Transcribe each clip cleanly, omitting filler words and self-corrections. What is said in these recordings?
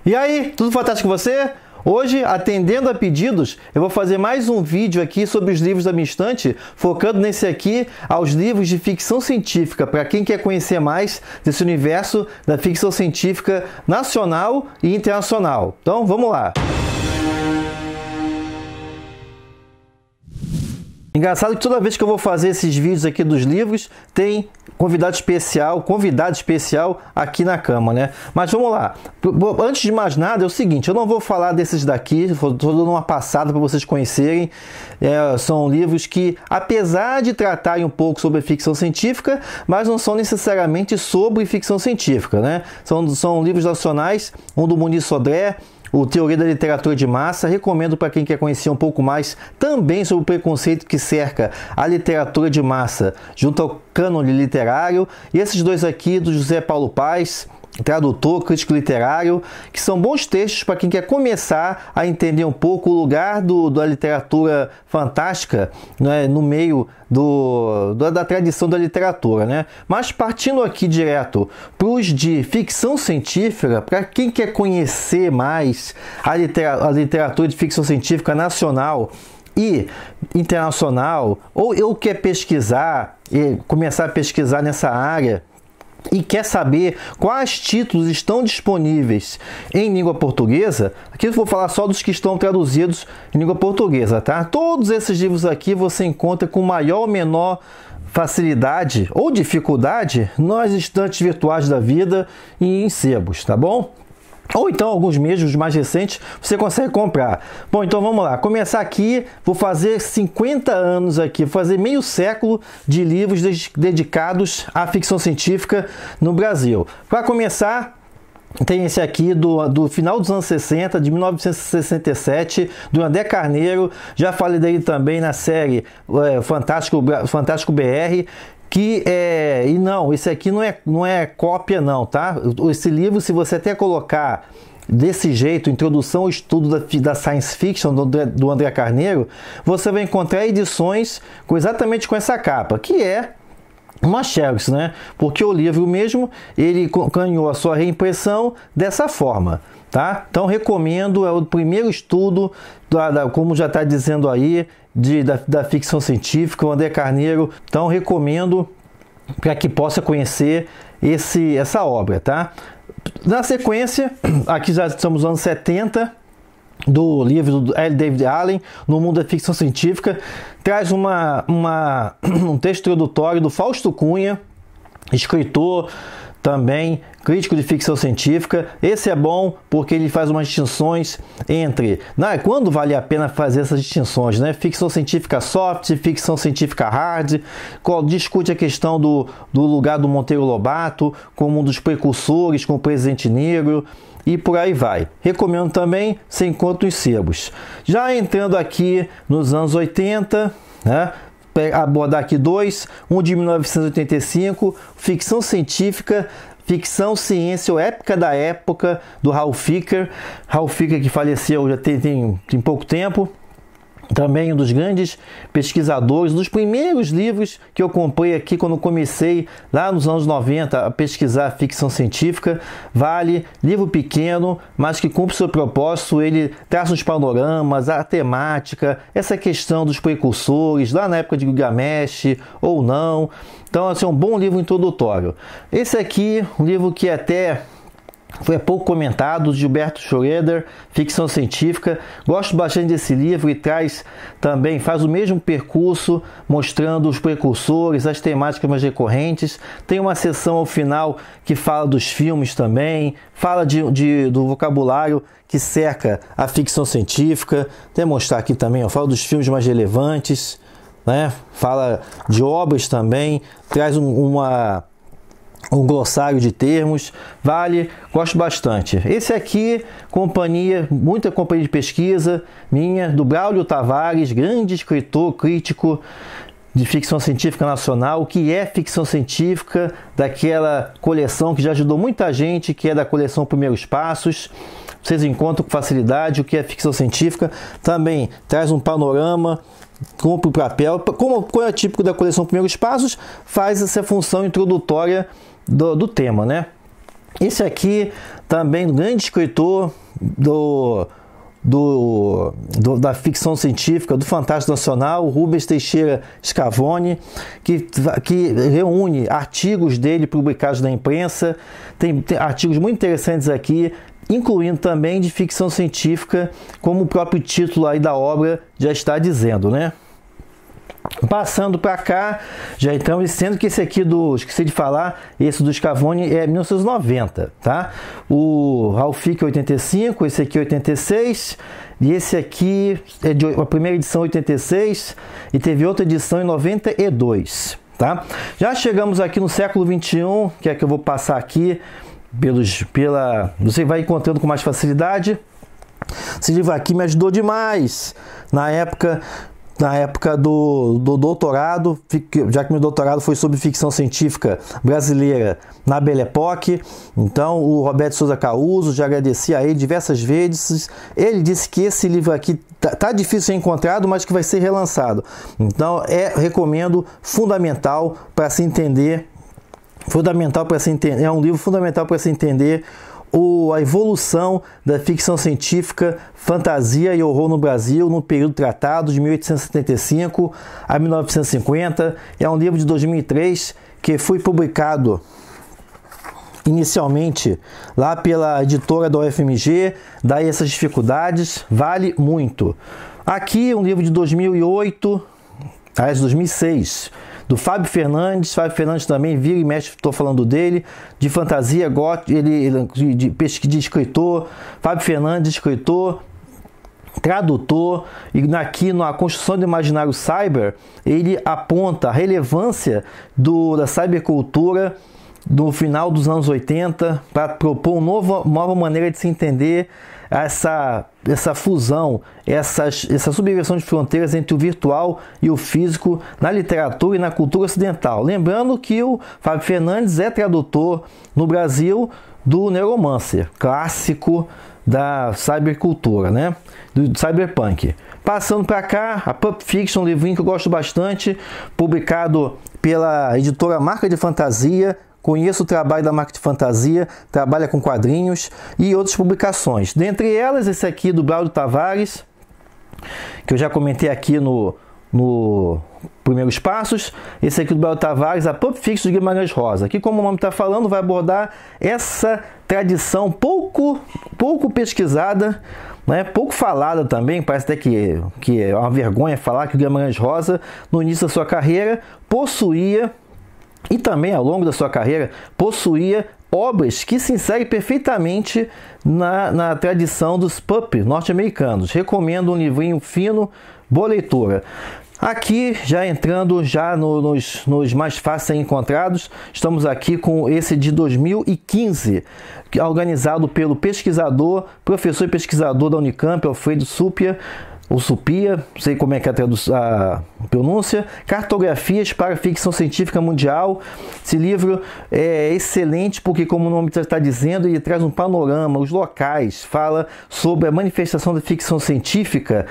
E aí, tudo fantástico com você? Hoje, atendendo a pedidos, eu vou fazer mais um vídeo aqui sobre os livros da minha estante, focando nesse aqui aos livros de ficção científica, para quem quer conhecer mais desse universo da ficção científica nacional e internacional. Então, vamos lá! Engraçado que toda vez que eu vou fazer esses vídeos aqui dos livros, tem convidado especial aqui na cama, né? Mas vamos lá. Antes de mais nada, é o seguinte, eu não vou falar desses daqui, estou dando uma passada para vocês conhecerem. São livros que, apesar de tratarem um pouco sobre ficção científica, mas não são necessariamente sobre ficção científica, né? São livros nacionais, um do Muniz Sodré, o Teoria da Literatura de Massa. Recomendo para quem quer conhecer um pouco mais também sobre o preconceito que cerca a literatura de massa junto ao cânone literário. E esses dois aqui, do José Paulo Paes, tradutor, crítico literário, que são bons textos para quem quer começar a entender um pouco o lugar da literatura fantástica, né, no meio da tradição da literatura, né? Mas partindo aqui direto para os de ficção científica, para quem quer conhecer mais a literatura de ficção científica nacional e internacional, ou quer pesquisar e começar a pesquisar nessa área, e quer saber quais títulos estão disponíveis em língua portuguesa, aqui eu vou falar só dos que estão traduzidos em língua portuguesa, tá? Todos esses livros aqui você encontra com maior ou menor facilidade ou dificuldade nas estantes virtuais da vida e em sebos, tá bom? Ou então alguns meses mais recentes você consegue comprar. Bom, então vamos lá. Começar aqui, vou fazer 50 anos aqui, vou fazer meio século de livros dedicados à ficção científica no Brasil. Para começar, tem esse aqui do final dos anos 60, de 1967, do André Carneiro. Já falei dele também na série Fantástico BR. E não, esse aqui não é cópia não, tá? Esse livro, se você até colocar desse jeito, Introdução ao Estudo da Science Fiction, do André Carneiro, você vai encontrar edições exatamente com essa capa, que é uma Xerox, né? Porque o livro mesmo, ele ganhou a sua reimpressão dessa forma, tá? Então recomendo, é o primeiro estudo, como já está dizendo aí, da ficção científica, o André Carneiro. Então recomendo para que possa conhecer essa obra, tá? Na sequência, aqui já estamos nos anos 70, do livro do L. David Allen, No Mundo da Ficção Científica, traz um texto introdutório do Fausto Cunha, escritor também, crítico de ficção científica. Esse é bom porque ele faz umas distinções entre quando vale a pena fazer essas distinções, né? Ficção científica soft, ficção científica hard, discute a questão do lugar do Monteiro Lobato como um dos precursores, com o Presidente Negro, e por aí vai. Recomendo também, você encontra os sebos. Já entrando aqui nos anos 80, né? Abordar aqui dois, um de 1985, ficção científica, ficção, ciência ou épica da época, do Ralph Ficker. Ralph Ficker, que faleceu já tem pouco tempo, também um dos grandes pesquisadores, dos primeiros livros que eu comprei aqui quando comecei lá nos anos 90 a pesquisar ficção científica. Vale, livro pequeno, mas que cumpre seu propósito. Ele traz os panoramas, a temática, essa questão dos precursores, lá na época de Gilgamesh ou não. Então, assim, é um bom livro introdutório. Esse aqui, um livro que até foi pouco comentado, Gilberto Schroeder, ficção científica. Gosto bastante desse livro e faz o mesmo percurso, mostrando os precursores, as temáticas mais recorrentes. Tem uma seção ao final que fala dos filmes também, fala do vocabulário que cerca a ficção científica. Vou mostrar aqui também, fala dos filmes mais relevantes, né? Fala de obras também, traz um glossário de termos. Vale, gosto bastante. Esse aqui, muita companhia de pesquisa minha, do Braulio Tavares, grande escritor, crítico de ficção científica nacional, que é ficção científica daquela coleção que já ajudou muita gente, que é da coleção Primeiros Passos. Vocês encontram com facilidade o que é ficção científica. Também traz um panorama, cumpre o papel, como é típico da coleção Primeiros Passos, faz essa função introdutória do tema, né? Esse aqui também, um grande escritor da ficção científica, do Fantástico Nacional, o Rubens Teixeira Scavone, que reúne artigos dele publicados na imprensa. Tem artigos muito interessantes aqui, incluindo também de ficção científica, como o próprio título aí da obra já está dizendo, né? Passando para cá, já entramos, sendo que esse aqui esqueci de falar, esse do Scavone é 1990, tá? O Ralphic 85, esse aqui 86, e esse aqui é a primeira edição 86 e teve outra edição em 92, tá? Já chegamos aqui no século 21, que é que eu vou passar aqui você vai encontrando com mais facilidade. Esse livro aqui me ajudou demais na época do doutorado, já que meu doutorado foi sobre ficção científica brasileira na Belle Époque. Então, o Roberto Souza Causo, já agradeci a ele diversas vezes. Ele disse que esse livro aqui tá difícil de ser encontrado, mas que vai ser relançado. Então, recomendo, fundamental para se entender. É um livro fundamental para se entender a evolução da ficção científica, fantasia e horror no Brasil no período tratado de 1875 a 1950. É um livro de 2003 que foi publicado inicialmente lá pela editora da UFMG. Daí essas dificuldades, vale muito. Aqui um livro de 2008, 2006, do Fábio Fernandes. Fábio Fernandes também, vira e mexe, estou falando dele, de fantasia, de escritor. Fábio Fernandes, escritor, tradutor, e aqui na construção do imaginário cyber, ele aponta a relevância da cybercultura no final dos anos 80 para propor uma nova maneira de se entender essa fusão, essa subversão de fronteiras entre o virtual e o físico na literatura e na cultura ocidental. Lembrando que o Fábio Fernandes é tradutor no Brasil do Neuromancer, clássico da cybercultura, né? Do cyberpunk. Passando para cá, a Pulp Fiction, um livrinho que eu gosto bastante, publicado pela editora Marca de Fantasia. Conheço o trabalho da Marca de Fantasia, trabalha com quadrinhos e outras publicações. Dentre elas, esse aqui do Braulio Tavares, que eu já comentei aqui no Primeiros Passos. Esse aqui do Braulio Tavares, a Pulp Fiction de Guimarães Rosa. Aqui, como o nome está falando, vai abordar essa tradição pouco pesquisada, né, pouco falada também. Parece até que é uma vergonha falar que o Guimarães Rosa, no início da sua carreira, possuía, e também ao longo da sua carreira, possuía obras que se inserem perfeitamente na tradição dos pulp norte-americanos. Recomendo um livrinho fino, boa leitura. Aqui, já entrando nos mais fáceis encontrados, estamos aqui com esse de 2015, organizado pelo professor e pesquisador da Unicamp, Alfredo Supia, ou Supia, não sei como é que é a pronúncia, Cartografias para a Ficção Científica Mundial. Esse livro é excelente porque, como o nome está dizendo, ele traz um panorama, os locais, fala sobre a manifestação da ficção científica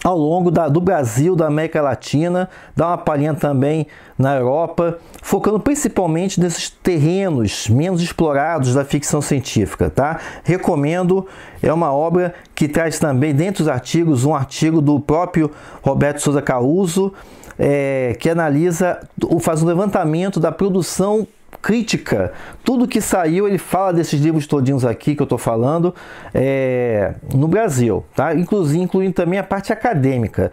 ao longo do Brasil, da América Latina, dá uma palhinha também na Europa, focando principalmente nesses terrenos menos explorados da ficção científica, tá? Recomendo, é uma obra que traz também, dentre os artigos, um artigo do próprio Roberto Souza Causo, que analisa, faz um levantamento da produção crítica. Tudo que saiu, ele fala desses livros todinhos aqui que eu estou falando no Brasil, tá? Incluindo também a parte acadêmica,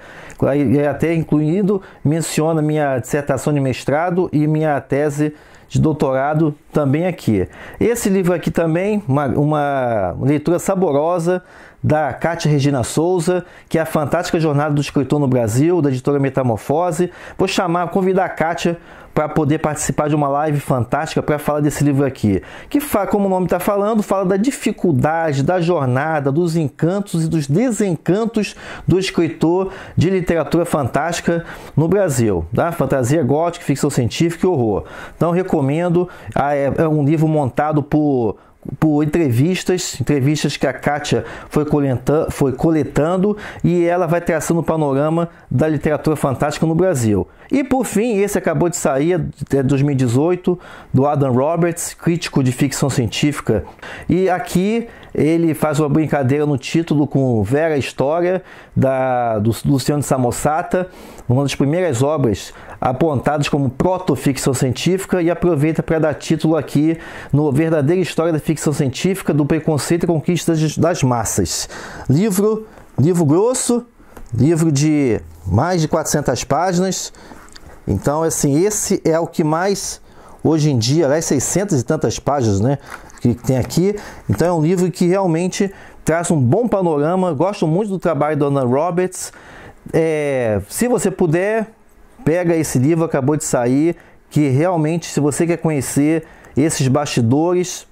até incluindo, menciona minha dissertação de mestrado e minha tese de doutorado também aqui. Esse livro aqui também, uma leitura saborosa da Kátia Regina Souza, que é a Fantástica Jornada do Escritor no Brasil, da editora Metamorfose. Vou convidar a Kátia para poder participar de uma live fantástica para falar desse livro aqui, que, como o nome está falando, fala da dificuldade, da jornada, dos encantos e dos desencantos do escritor de literatura fantástica no Brasil, tá? Fantasia gótica, ficção científica e horror. Então, recomendo. É um livro montado por por entrevistas que a Kátia foi coletando, e ela vai traçando o panorama da literatura fantástica no Brasil. E por fim, esse acabou de sair, é 2018, do Adam Roberts, crítico de ficção científica. E aqui ele faz uma brincadeira no título com Vera História, do Luciano de Samosata, uma das primeiras obras apontadas como proto-ficção científica, e aproveita para dar título aqui no Verdadeira História da Ficção Científica, do Preconceito e Conquista das Massas. Livro grosso, livro de mais de 400 páginas. Então, assim, esse é o que mais, hoje em dia, 600 e tantas páginas, né, que tem aqui. Então, é um livro que realmente traz um bom panorama. Gosto muito do trabalho da Ana Roberts. Se você puder, pega esse livro, acabou de sair, que realmente, se você quer conhecer esses bastidores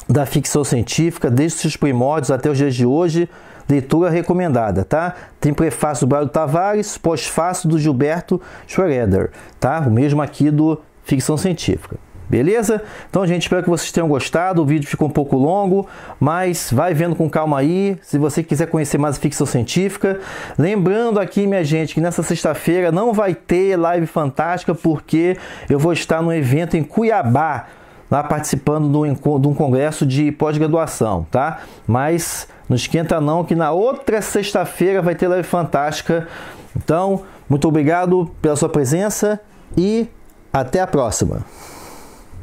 da ficção científica, desde os primórdios até os dias de hoje, leitura recomendada, tá? Tem prefácio do Braulio Tavares, pós-fácio do Gilberto Schroeder, tá? O mesmo aqui do Ficção Científica. Beleza? Então, gente, espero que vocês tenham gostado. O vídeo ficou um pouco longo, mas vai vendo com calma aí, se você quiser conhecer mais a ficção científica. Lembrando aqui, minha gente, que nessa sexta-feira não vai ter live fantástica, porque eu vou estar no evento em Cuiabá, lá participando de um congresso de pós-graduação, tá? Mas não esquenta não, que na outra sexta-feira vai ter live fantástica. Então, muito obrigado pela sua presença e até a próxima.